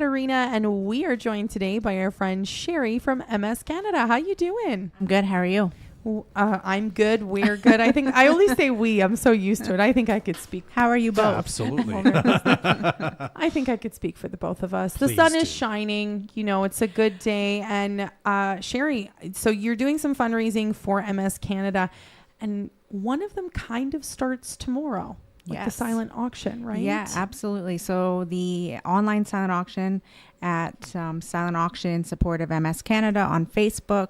Arena, and we are joined today by our friend Sherri from MS Canada. How you doing? I'm good. How are you? I'm good. We're good. I think I only say we. I'm so used to it. I think I could speak. How are you both? Yeah, absolutely. I think I could speak for the both of us. Please the sun do. is shining. You know, it's a good day. And Sherri, so you're doing some fundraising for MS Canada, and one of them kind of starts tomorrow. Like the Yes. silent auction, right? Yeah, absolutely. So the online silent auction at Silent Auction in support of MS Canada on Facebook.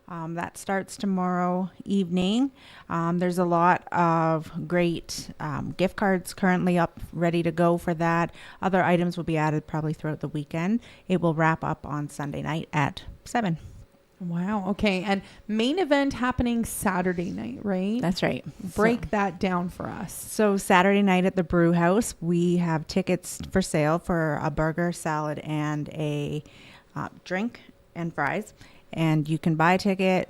That starts tomorrow evening. There's a lot of great gift cards currently up, ready to go for that. Other items will be added probably throughout the weekend. It will wrap up on Sunday night at 7. Wow. Okay. And main event happening Saturday night, right? That's right. Break that down for us. So Saturday night at the Brewhouse, we have tickets for sale for a burger, salad, and a drink and fries. And you can buy a ticket.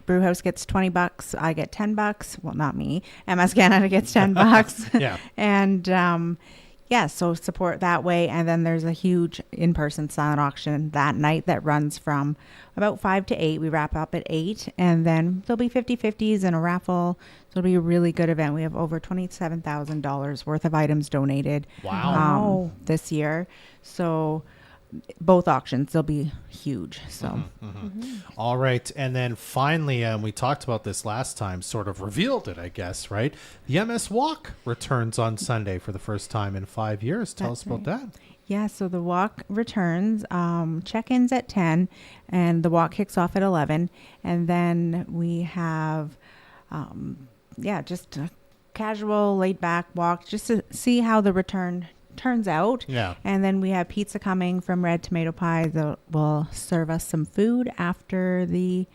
Brewhouse gets $20. I get $10. Well, not me. MS Canada gets $10. Yeah. And so support that way. And then there's a huge in-person silent auction that night that runs from about 5 to 8. We wrap up at 8. And then there'll be 50/50s and a raffle. So it'll be a really good event. We have over $27,000 worth of items donated Wow. this year. So both auctions, they'll be huge. So All right. And then finally, we talked about this last time, sort of revealed it, I guess, right? The MS Walk returns on Sunday for the first time in 5 years. Tell us about that. Yeah, so the walk returns, check-ins at 10, and the walk kicks off at 11. And then we have, just a casual, laid-back walk just to see how the return turns out. Yeah. And then we have pizza coming from Red Tomato Pie that will serve us some food after we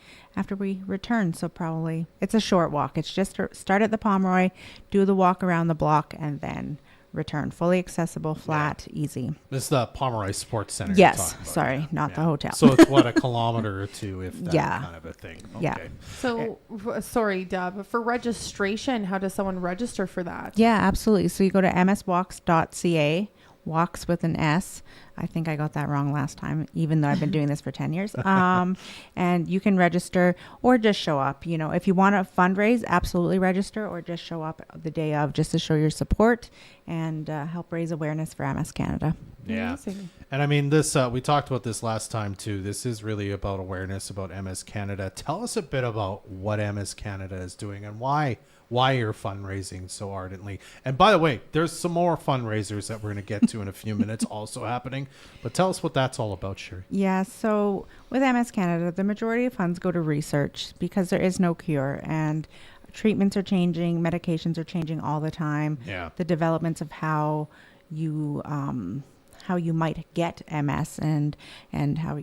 return. So probably it's a short walk. It's just start at the Pomeroy, do the walk around the block, and then return. Fully accessible, flat, easy. This is the Pomeroy Sports Center. Yes, you're talking about, sorry, yeah. not the hotel. So it's what, a kilometer or two, if that Yeah. kind of a thing. Yeah. Okay. So, sorry, Deb, for registration, how does someone register for that? Yeah, absolutely. So you go to mswalks.ca, walks with an S. I think I got that wrong last time, even though I've been doing this for 10 years. And you can register or just show up. You know, if you want to fundraise, absolutely register, or just show up the day of just to show your support and help raise awareness for MS Canada. Yeah. Amazing. And I mean, this, we talked about this last time too. This is really about awareness about MS Canada. Tell us a bit about what MS Canada is doing and why you're fundraising so ardently. And by the way, there's some more fundraisers that we're going to get to in a few minutes also happening. But tell us what that's all about, Sherri. Yeah, so with MS Canada, the majority of funds go to research because there is no cure, and treatments are changing, medications are changing all the time. Yeah. The developments of how you might get MS and how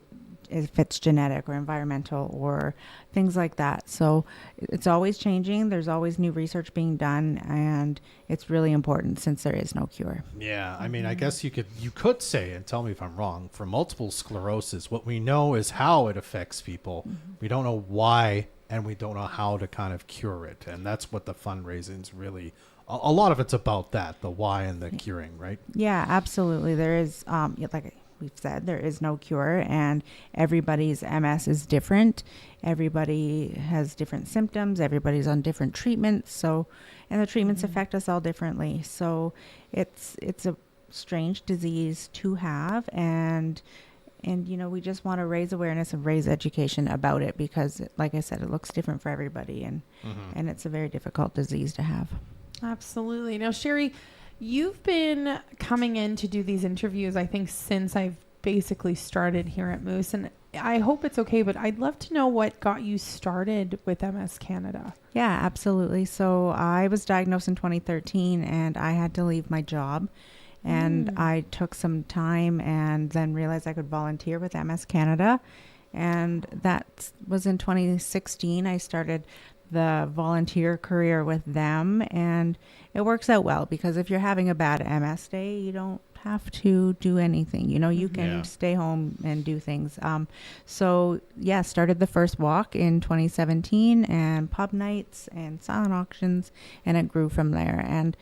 if it's genetic or environmental or things like that. So it's always changing. There's always new research being done, and it's really important since there is no cure. Yeah, I mean, I guess you could say, and tell me if I'm wrong, for multiple sclerosis, what we know is how it affects people. We don't know why, and we don't know how to kind of cure it. And that's what the fundraising's really, a lot of it's about that, the why and the curing, right? Yeah, absolutely. There is, like we've said, there is no cure, and everybody's MS is different. Everybody has different symptoms. Everybody's on different treatments. So, and the treatments affect us all differently. So it's a strange disease to have, and you know, we just want to raise awareness and raise education about it because, like I said, it looks different for everybody, and it's a very difficult disease to have. Absolutely. Now, Sherri, you've been coming in to do these interviews, I think, since I've basically started here at Moose. And I hope it's okay, but I'd love to know what got you started with MS Canada. Yeah, absolutely. So I was diagnosed in 2013 and I had to leave my job. And I took some time and then realized I could volunteer with MS Canada. And that was in 2016. I started the volunteer career with them, and it works out well because if you're having a bad MS day, you don't have to do anything. You know, you can stay home and do things. Started the first walk in 2017 and pub nights and silent auctions, and it grew from there. And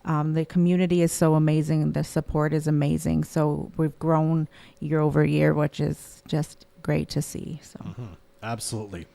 The community is so amazing. The support is amazing. So we've grown year over year, which is just great to see. So Absolutely.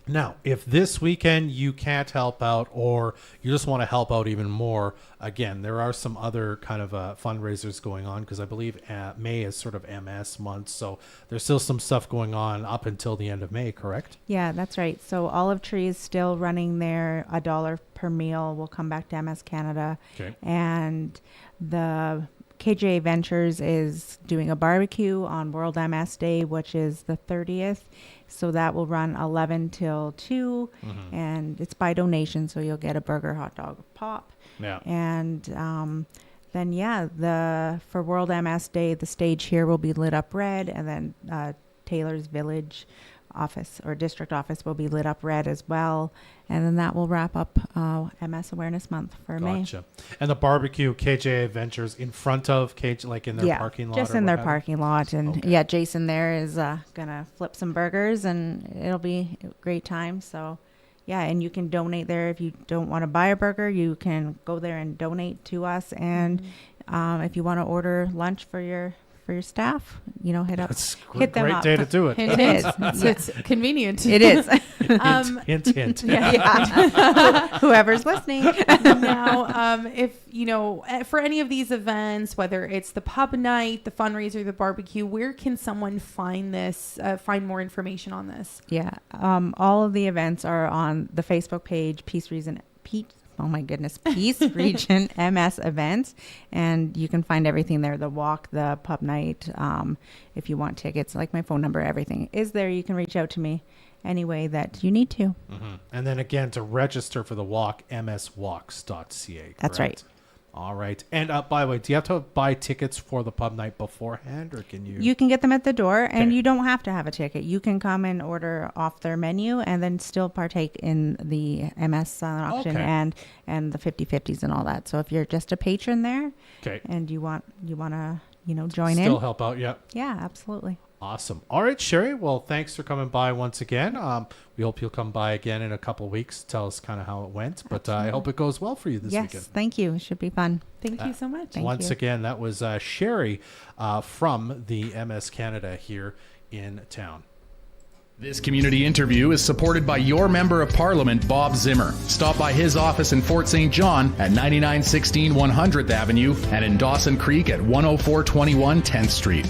Now, if this weekend you can't help out or you just want to help out even more, again, there are some other kind of fundraisers going on because I believe May is sort of MS month. So there's still some stuff going on up until the end of May, correct? yeah, that's right. So Olive Tree is still running their $1 per meal. We'll come back to MS Canada. Okay. And the KJ Ventures is doing a barbecue on World MS Day, which is the 30th. So that will run 11 till 2, and it's by donation. So you'll get a burger, hot dog, pop. Yeah. And then, for World MS Day, the stage here will be lit up red, and then Taylor's Village office or district office will be lit up red as well. And then that will wrap up MS Awareness Month for May. Gotcha. And the barbecue, KJ Adventures, in front of KJ, like in their parking lot? Just or in what their have you? parking lot. And Okay. yeah, Jason there is going to flip some burgers, and it'll be a great time. So yeah, and you can donate there. If you don't want to buy a burger, you can go there and donate to us. And if you want to order lunch for your staff, hit them Great up. day to do it. Hint, It hint. is. It's convenient. It is. Hint, hint. Yeah. Whoever's listening. Now, if for any of these events, whether it's the pub night, the fundraiser, the barbecue, where can someone find this? Find more information on this? Yeah. All of the events are on the Facebook page, Peace Region MS events, and you can find everything there. The walk, the pub night. If you want tickets, like my phone number, everything is there. You can reach out to me any way that you need to. And then again, to register for the walk, mswalks.ca. That's right. All right. And by the way, do you have to buy tickets for the pub night beforehand, or can you? You can get them at the door, and Okay. you don't have to have a ticket. You can come and order off their menu and then still partake in the MS silent auction Okay. and the 50/50s and all that. So if you're just a patron there Okay. and you want to join Still in. help out, yeah. Yeah, absolutely. Awesome. All right, Sherri. Well, thanks for coming by once again. We hope you'll come by again in a couple of weeks. Tell us kind of how it went. But I hope it goes well for you this Yes, weekend. thank you. It should be fun. Thank you so much. Thank Once you. again, that was Sherri from the MS Canada here in town. This community interview is supported by your Member of Parliament, Bob Zimmer. Stop by his office in Fort St. John at 9916 100th Avenue and in Dawson Creek at 10421 10th Street.